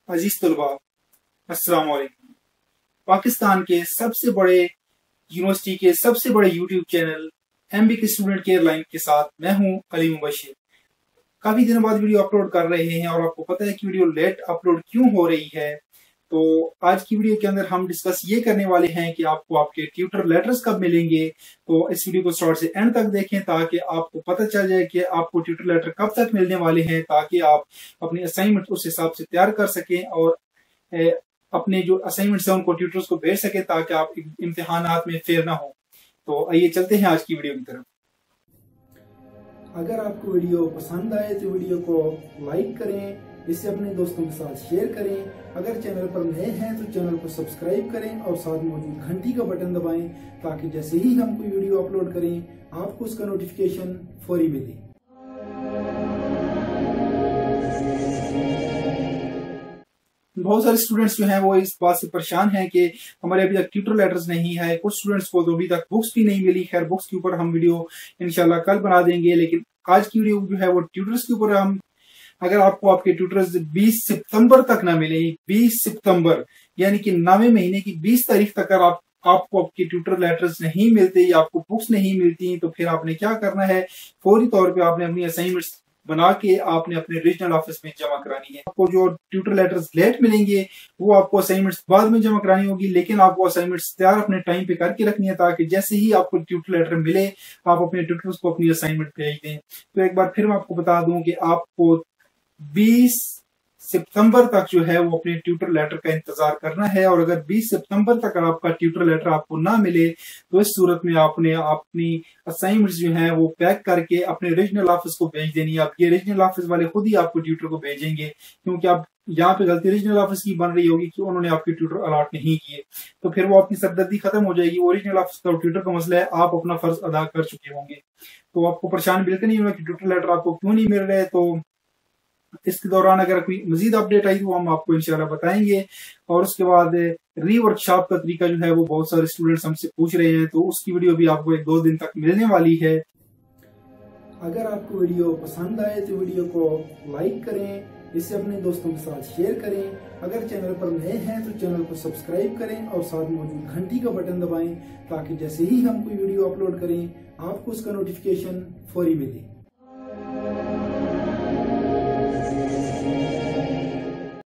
अजीज तलबा, अस्सलाम वालेकुम। पाकिस्तान के सबसे बड़े यूनिवर्सिटी के सबसे बड़े यूट्यूब चैनल एमबी के स्टूडेंट केयर लाइन के साथ मैं हूं अली मुबशिर। काफी दिनों बाद वीडियो अपलोड कर रहे हैं और आपको पता है कि वीडियो लेट अपलोड क्यों हो रही है। तो आज की वीडियो के अंदर हम डिस्कस ये करने वाले हैं कि आपको आपके ट्यूटर लेटर्स कब मिलेंगे। तो इस वीडियो को स्टार्ट से एंड तक देखें ताकि आपको पता चल जाए कि आपको ट्यूटर लेटर कब तक मिलने वाले हैं, ताकि आप अपनी असाइनमेंट उस हिसाब से तैयार कर सकें और अपने जो असाइनमेंट्स हैं उनको ट्यूटर्स को भेज सकें ताकि आप इम्तिहानात में फेल ना हो। तो आइए चलते हैं आज की वीडियो की तरफ। अगर आपको वीडियो पसंद आए तो वीडियो को लाइक करें, इसे अपने दोस्तों के साथ शेयर करें। अगर चैनल पर नए हैं तो चैनल को सब्सक्राइब करें और साथ मौजूद घंटी का बटन दबाएं ताकि जैसे ही हम कोई वीडियो अपलोड करें आपको उसका नोटिफिकेशन फौरी मिले। बहुत सारे स्टूडेंट्स जो हैं वो इस बात से परेशान हैं कि हमारे अभी तक ट्यूटर लेटर्स नहीं है। कुछ स्टूडेंट्स को तो अभी तक बुक्स भी नहीं मिली। खैर, बुक्स के ऊपर हम वीडियो इंशाल्लाह कल बना देंगे, लेकिन आज की वीडियो जो है वो ट्यूटर्स के ऊपर। हम अगर आपको आपके ट्यूटर्स 20 सितंबर तक ना मिले, 20 सितंबर यानी कि 9वें महीने की 20 तारीख तक अगर आपको आपके ट्यूटर लेटर्स नहीं मिलते या आपको बुक्स नहीं मिलती, तो फिर आपने क्या करना है, फौरी तौर पे आपने अपनी असाइनमेंट्स बना के आपने अपने रीजनल ऑफिस में जमा करानी है। आपको जो ट्यूटर लेटर्स लेट मिलेंगे वो आपको असाइनमेंट्स बाद में जमा करानी होगी, लेकिन आपको असाइनमेंट्स तैयार अपने टाइम पे करके रखनी है ताकि जैसे ही आपको ट्यूटर लेटर मिले आप अपने ट्यूटर्स को अपनी असाइनमेंट भेज दें। तो एक बार फिर मैं आपको बता दूं कि आपको 20 सितंबर तक जो है वो अपने ट्यूटर लेटर का इंतजार करना है, और अगर 20 सितंबर तक अगर आपका ट्यूटर लेटर आपको ना मिले तो इस सूरत में आपने अपनी असाइनमेंट्स जो है वो पैक करके अपने रीजनल ऑफिस को भेज देनी है। अब ये रीजनल ऑफिस वाले खुद ही आपको ट्यूटर को भेजेंगे, क्योंकि आप यहाँ पे गलती रीजनल ऑफिस की बन रही होगी कि उन्होंने आपके ट्यूटर अलॉट नहीं किए, तो फिर वो अपनी सरदर्दी खत्म हो जाएगी। ओरिजिनल ऑफिस का ट्यूटर का मसला है, आप अपना फर्ज अदा कर चुके होंगे, तो आपको परेशान बिल्कुल नहीं होगा कि ट्यूटर लेटर आपको क्यों नहीं मिल रहे। तो इसके दौरान अगर कोई मजीद अपडेट आई तो हम आपको इंशाल्लाह बताएंगे। और उसके बाद री वर्कशॉप का तरीका जो है वो बहुत सारे स्टूडेंट्स हमसे पूछ रहे हैं, तो उसकी वीडियो भी आपको 1-2 दिन तक मिलने वाली है। अगर आपको वीडियो पसंद आए तो वीडियो को लाइक करें, इसे अपने दोस्तों के साथ शेयर करें। अगर चैनल पर नए हैं तो चैनल को सब्सक्राइब करें और साथ मौजूद घंटी का बटन दबाएं ताकि जैसे ही हम कोई वीडियो अपलोड करें आपको उसका नोटिफिकेशन फौरी मिले।